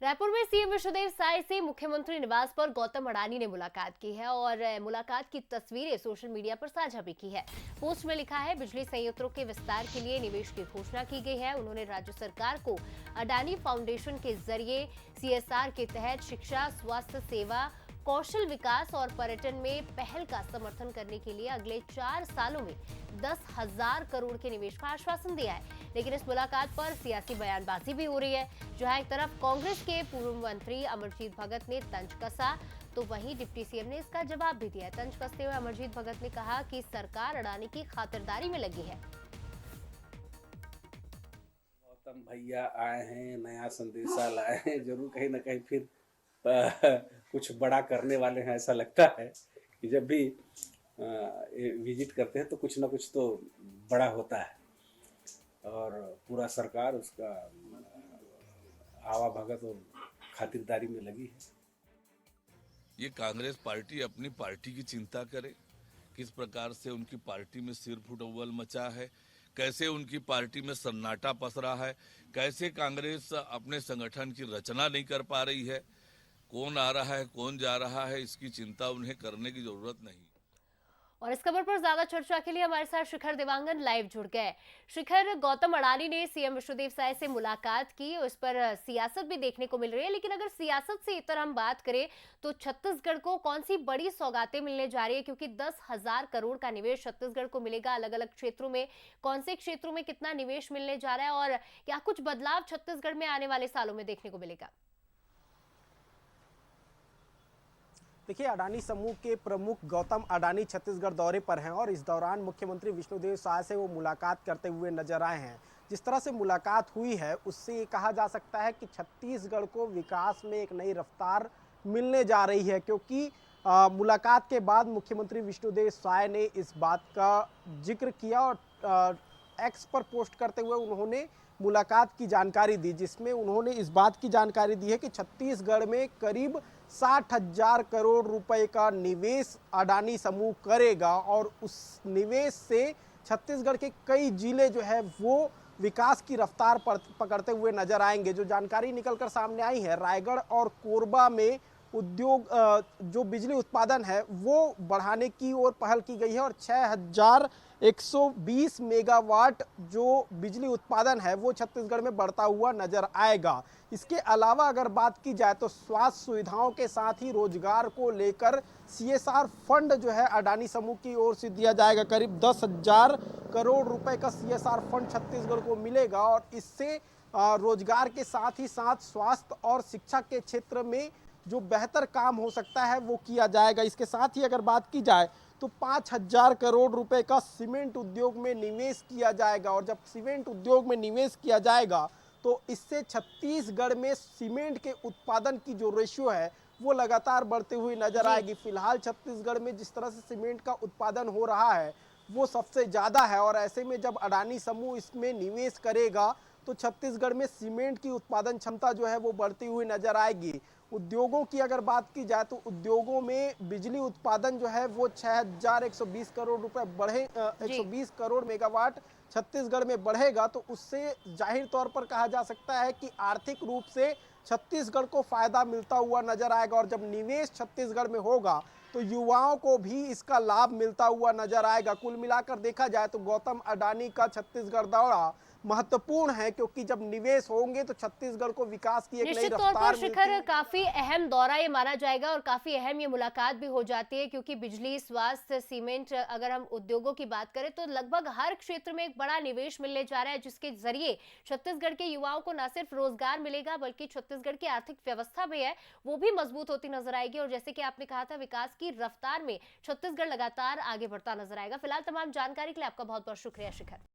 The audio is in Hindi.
रायपुर में सीएम विष्णुदेव साय से मुख्यमंत्री निवास पर गौतम अडानी ने मुलाकात की है और मुलाकात की तस्वीरें सोशल मीडिया पर साझा भी की है। पोस्ट में लिखा है, बिजली संयंत्रों के विस्तार के लिए निवेश की घोषणा की गई है। उन्होंने राज्य सरकार को अडानी फाउंडेशन के जरिए सीएसआर के तहत शिक्षा, स्वास्थ्य सेवा, कौशल विकास और पर्यटन में पहल का समर्थन करने के लिए अगले 4 सालों में 10,000 करोड़ के निवेश का आश्वासन दिया है। लेकिन इस मुलाकात पर सियासी बयानबाजी भी हो रही है। जहां एक तरफ कांग्रेस के पूर्व मंत्री अमरजीत भगत ने तंज कसा, तो वहीं डिप्टी सीएम ने इसका जवाब भी दिया। तंज कसते हुए अमरजीत भगत ने कहा कि सरकार अडानी की खातिरदारी में लगी है। गौतम भैया आए हैं, नया संदेशा लाए हैं, जरूर कहीं ना कहीं फिर कुछ बड़ा करने वाले हैं। ऐसा लगता है कि जब भी विजिट करते हैं तो कुछ ना कुछ तो बड़ा होता है और पूरा सरकार उसका आवा भगत और खातिरदारी में लगी है। ये कांग्रेस पार्टी अपनी पार्टी की चिंता करे, किस प्रकार से उनकी पार्टी में सिर फुटबल मचा है, कैसे उनकी पार्टी में सन्नाटा पसरा है, कैसे कांग्रेस अपने संगठन की रचना नहीं कर पा रही है, कौन आ रहा है कौन जा रहा है, इसकी चिंता उन्हें करने की जरूरत नहीं। और इस खबर पर ज्यादा चर्चा के लिए हमारे साथ शिखर देवांगन लाइव जुड़ गए। शिखर, गौतम अडानी ने सीएम विष्णुदेव साय से मुलाकात की, उस पर सियासत भी देखने को मिल रही है। लेकिन अगर सियासत से इतर हम बात करें तो छत्तीसगढ़ को कौन सी बड़ी सौगातें मिलने जा रही है, क्योंकि 10,000 करोड़ का निवेश छत्तीसगढ़ को मिलेगा। अलग अलग क्षेत्रों में कौन से क्षेत्रों में कितना निवेश मिलने जा रहा है और क्या कुछ बदलाव छत्तीसगढ़ में आने वाले सालों में देखने को मिलेगा? देखिए, अडानी समूह के प्रमुख गौतम अडानी छत्तीसगढ़ दौरे पर हैं और इस दौरान मुख्यमंत्री विष्णुदेव साय से वो मुलाकात करते हुए नजर आए हैं। जिस तरह से मुलाकात हुई है उससे ये कहा जा सकता है कि छत्तीसगढ़ को विकास में एक नई रफ्तार मिलने जा रही है, क्योंकि मुलाकात के बाद मुख्यमंत्री विष्णुदेव साय ने इस बात का जिक्र किया और एक्स पर पोस्ट करते हुए उन्होंने मुलाकात की जानकारी दी, जिसमें उन्होंने इस बात की जानकारी दी है कि छत्तीसगढ़ में करीब 60,000 करोड़ रुपए का निवेश अडानी समूह करेगा और उस निवेश से छत्तीसगढ़ के कई जिले जो है वो विकास की रफ्तार पकड़ते हुए नजर आएंगे। जो जानकारी निकलकर सामने आई है, रायगढ़ और कोरबा में उद्योग जो बिजली उत्पादन है वो बढ़ाने की ओर पहल की गई है और 6,120 मेगावाट जो बिजली उत्पादन है वो छत्तीसगढ़ में बढ़ता हुआ नजर आएगा। इसके अलावा अगर बात की जाए तो स्वास्थ्य सुविधाओं के साथ ही रोजगार को लेकर सीएसआर फंड जो है अडानी समूह की ओर से दिया जाएगा। करीब 10,000 करोड़ रुपए का सीएसआर फंड छत्तीसगढ़ को मिलेगा और इससे रोजगार के साथ ही साथ स्वास्थ्य और शिक्षा के क्षेत्र में जो बेहतर काम हो सकता है वो किया जाएगा। इसके साथ ही अगर बात की जाए तो 5,000 करोड़ रुपए का सीमेंट उद्योग में निवेश किया जाएगा और जब सीमेंट उद्योग में निवेश किया जाएगा तो इससे छत्तीसगढ़ में सीमेंट के उत्पादन की जो रेशियो है वो लगातार बढ़ती हुई नजर आएगी। फिलहाल छत्तीसगढ़ में जिस तरह से सीमेंट का उत्पादन हो रहा है वो सबसे ज़्यादा है और ऐसे में जब अडानी समूह इसमें निवेश करेगा तो छत्तीसगढ़ में सीमेंट की उत्पादन क्षमता जो है वो बढ़ती हुई नजर आएगी। उद्योगों की अगर बात की जाए तो उद्योगों में बिजली उत्पादन जो है वो 6,120 करोड़ रुपए बढ़े, 120 करोड़ मेगावाट छत्तीसगढ़ में बढ़ेगा, तो उससे जाहिर तौर पर कहा जा सकता है कि आर्थिक रूप से छत्तीसगढ़ को फायदा मिलता हुआ नजर आएगा और जब निवेश छत्तीसगढ़ में होगा तो युवाओं को भी इसका लाभ मिलता हुआ नजर आएगा। कुल मिलाकर देखा जाए तो गौतम अडानी का छत्तीसगढ़ दौरा महत्वपूर्ण है, क्योंकि जब निवेश होंगे तो छत्तीसगढ़ को विकास की एक नई निश्चित तौर रफ्तार पर शिखर, काफी अहम दौरा ये माना जाएगा और काफी अहम ये मुलाकात भी हो जाती है, क्योंकि बिजली, स्वास्थ्य, सीमेंट, अगर हम उद्योगों की बात करें तो लगभग हर क्षेत्र में एक बड़ा निवेश मिलने जा रहा है, जिसके जरिए छत्तीसगढ़ के युवाओं को न सिर्फ रोजगार मिलेगा बल्कि छत्तीसगढ़ की आर्थिक व्यवस्था भी है वो भी मजबूत होती नजर आएगी। और जैसे कि आपने कहा था, विकास की रफ्तार में छत्तीसगढ़ लगातार आगे बढ़ता नजर आएगा। फिलहाल तमाम जानकारी के लिए आपका बहुत बहुत शुक्रिया शिखर।